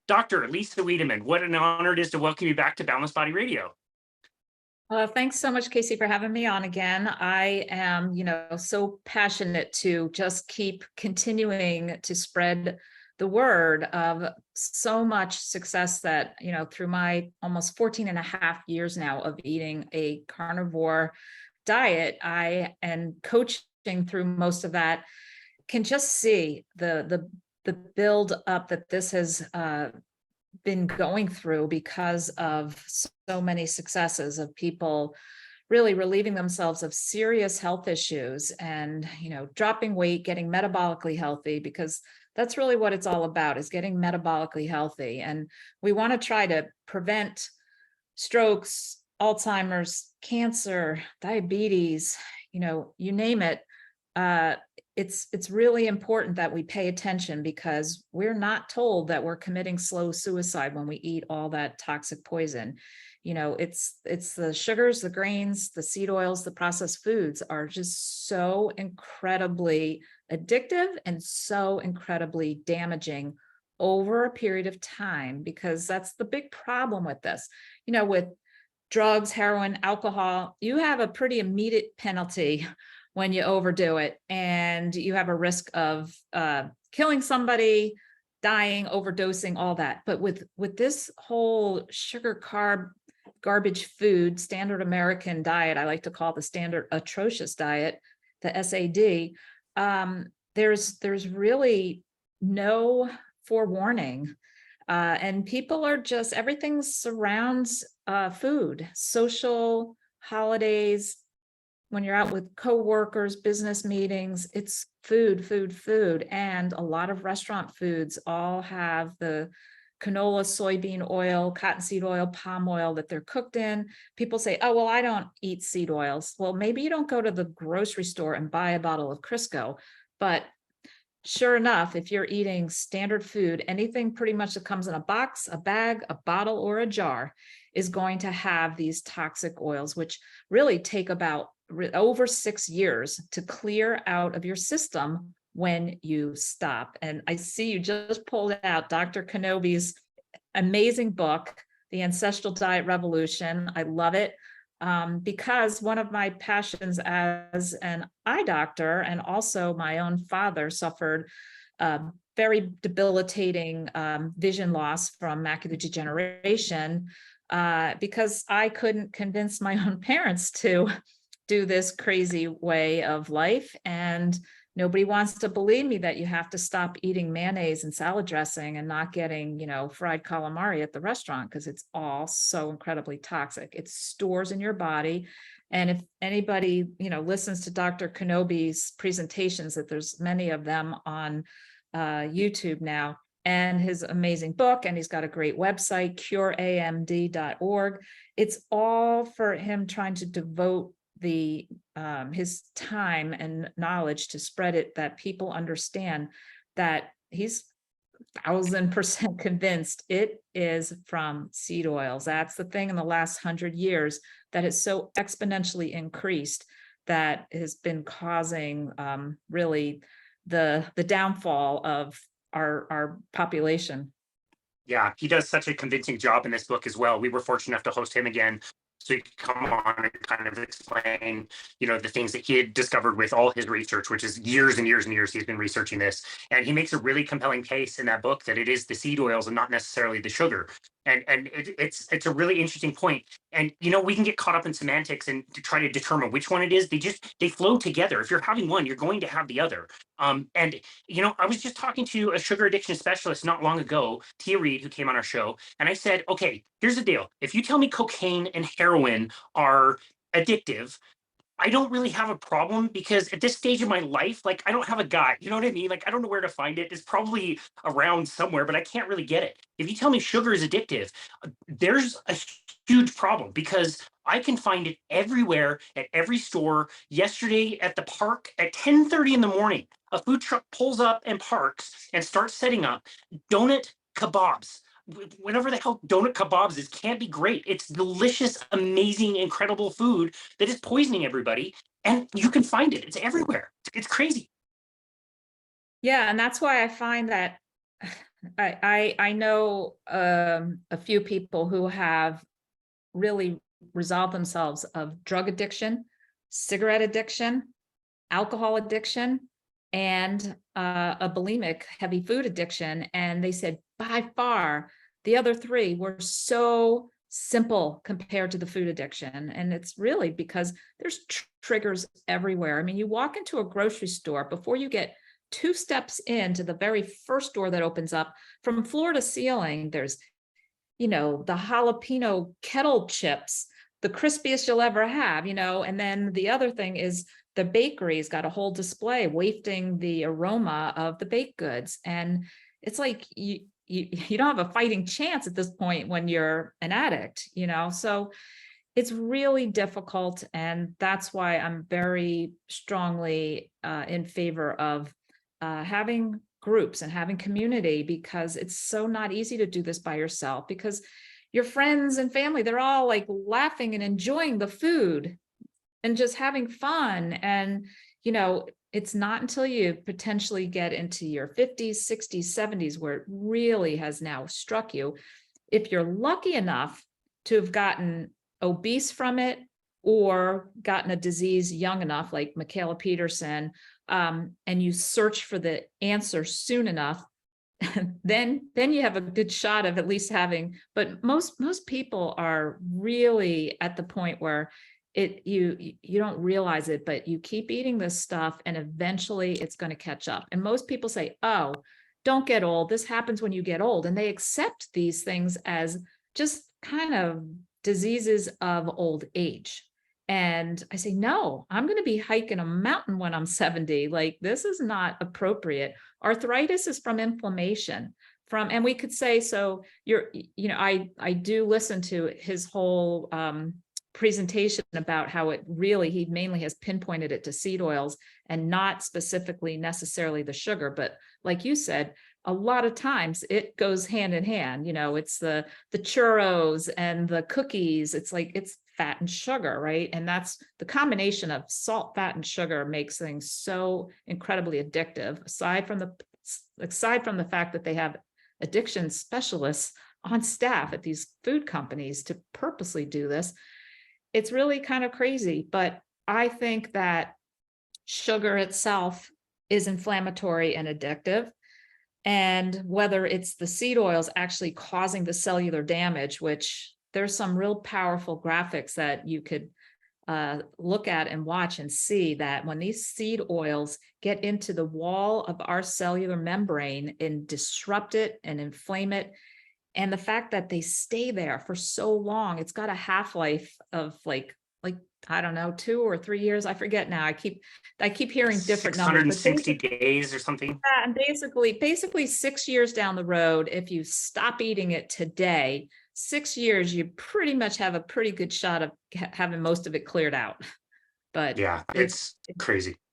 Dr. Lisa Wiedeman, what an honor it is to welcome you back to Boundless Body Radio. Thanks so much, Casey, for having me on again. I am, so passionate to just keep continuing to spread the word of so much success that, through my almost 14 and a half years now of eating a carnivore diet, I and coaching through most of that, can just see the build up that this has been going through because of so many successes of people really relieving themselves of serious health issues and, dropping weight, getting metabolically healthy, because that's really what it's all about, is getting metabolically healthy. And we want to try to prevent strokes, Alzheimer's, cancer, diabetes, you name it. It's really important that we pay attention, because we're not told that we're committing slow suicide when we eat all that toxic poison. It's the sugars, the grains, the seed oils, the processed foods are just so incredibly addictive and so incredibly damaging over a period of time, because that's the big problem with this. With drugs, heroin, alcohol, you have a pretty immediate penalty when you overdo it, and you have a risk of killing somebody, dying, overdosing, all that. But with this whole sugar, carb, garbage food, standard American diet, I like to call the standard atrocious diet, the SAD, there's really no forewarning. And people are just, everything surrounds food, social, holidays. When you're out with coworkers, business meetings, it's food, food, food. And a lot of restaurant foods all have the canola, soybean oil, cottonseed oil, palm oil that they're cooked in. People say, oh, well, I don't eat seed oils. Well, maybe you don't go to the grocery store and buy a bottle of Crisco, but sure enough, if you're eating standard food, anything pretty much that comes in a box, a bag, a bottle, or a jar is going to have these toxic oils, which really take about over 6 years to clear out of your system when you stop. And I see you just pulled out Dr. Kenobi's amazing book, The Ancestral Diet Revolution. I love it because one of my passions as an eye doctor, and also my own father suffered very debilitating vision loss from macular degeneration because I couldn't convince my own parents to do this crazy way of life. And nobody wants to believe me that you have to stop eating mayonnaise and salad dressing and not getting, fried calamari at the restaurant, because it's all so incredibly toxic. It stores in your body. And if anybody, listens to Dr. Kenobi's presentations, that there's many of them on YouTube now, and his amazing book, and he's got a great website, cureamd.org. It's all for him trying to devote his time and knowledge to spread it, that people understand that he's 1000% convinced it is from seed oils. That's the thing in the last 100 years that has so exponentially increased, that has been causing really the downfall of our population. Yeah, he does such a convincing job in this book as well. We were fortunate enough to host him again, so he could come on and kind of explain, the things that he had discovered with all his research, which is years and years and years he's been researching this. And he makes a really compelling case in that book that it is the seed oils and not necessarily the sugar. And it's a really interesting point. And we can get caught up in semantics and to try to determine which one it is. They flow together. If you're having one, you're going to have the other. And I was just talking to a sugar addiction specialist not long ago, Tia Reed, who came on our show, and I said, okay, here's the deal. If you tell me cocaine and heroin are addictive, I don't really have a problem, because at this stage of my life, I don't have a guide. You know what I mean? I don't know where to find it. It's probably around somewhere, but I can't really get it. If you tell me sugar is addictive, there's a huge problem, because I can find it everywhere at every store. Yesterday at the park at 10:30 in the morning, a food truck pulls up and parks and starts setting up donut kebabs. Whatever the hell donut kebabs is, can't be great. It's delicious, amazing, incredible food that is poisoning everybody. And you can find it. It's everywhere. It's crazy. Yeah. And that's why I find that I know a few people who have really resolved themselves of drug addiction, cigarette addiction, alcohol addiction, and a bulimic heavy food addiction. And they said by far the other three were so simple compared to the food addiction. And it's really because there's triggers everywhere. I mean, you walk into a grocery store before you get two steps into the very first door that opens up, from floor to ceiling, there's, the jalapeno kettle chips, the crispiest you'll ever have, and then the other thing is the bakery's got a whole display wafting the aroma of the baked goods. And it's like you don't have a fighting chance at this point when you're an addict, so it's really difficult. And that's why I'm very strongly in favor of having groups and having community, because it's so not easy to do this by yourself, because your friends and family, they're all like laughing and enjoying the food and just having fun. And, it's not until you potentially get into your 50s, 60s, 70s, where it really has now struck you. If you're lucky enough to have gotten obese from it or gotten a disease young enough, like Michaela Peterson, and you search for the answer soon enough, then you have a good shot of at least having, but most people are really at the point where you don't realize it, but you keep eating this stuff and eventually it's going to catch up. And most people say, oh, don't get old. This happens when you get old. And they accept these things as just kind of diseases of old age. And I say, no, I'm going to be hiking a mountain when I'm 70. Like, this is not appropriate. Arthritis is from inflammation. And we could say, so I do listen to his whole presentation about how he mainly has pinpointed it to seed oils and not specifically necessarily the sugar. But like you said, a lot of times it goes hand in hand. It's the churros and the cookies. It's like, it's fat and sugar, right? And that's the combination of salt, fat, and sugar makes things so incredibly addictive. Aside from the fact that they have addiction specialists on staff at these food companies to purposely do this, it's really kind of crazy. But I think that sugar itself is inflammatory and addictive. And whether it's the seed oils actually causing the cellular damage, which there's some real powerful graphics that you could look at and watch and see that when these seed oils get into the wall of our cellular membrane and disrupt it and inflame it, and the fact that they stay there for so long, it's got a half-life of like I don't know, 2 or 3 years. I forget now. I keep hearing different numbers. 660 days or something. Yeah, and basically 6 years down the road, if you stop eating it today, 6 years, you pretty much have a pretty good shot of having most of it cleared out. But yeah, it's crazy.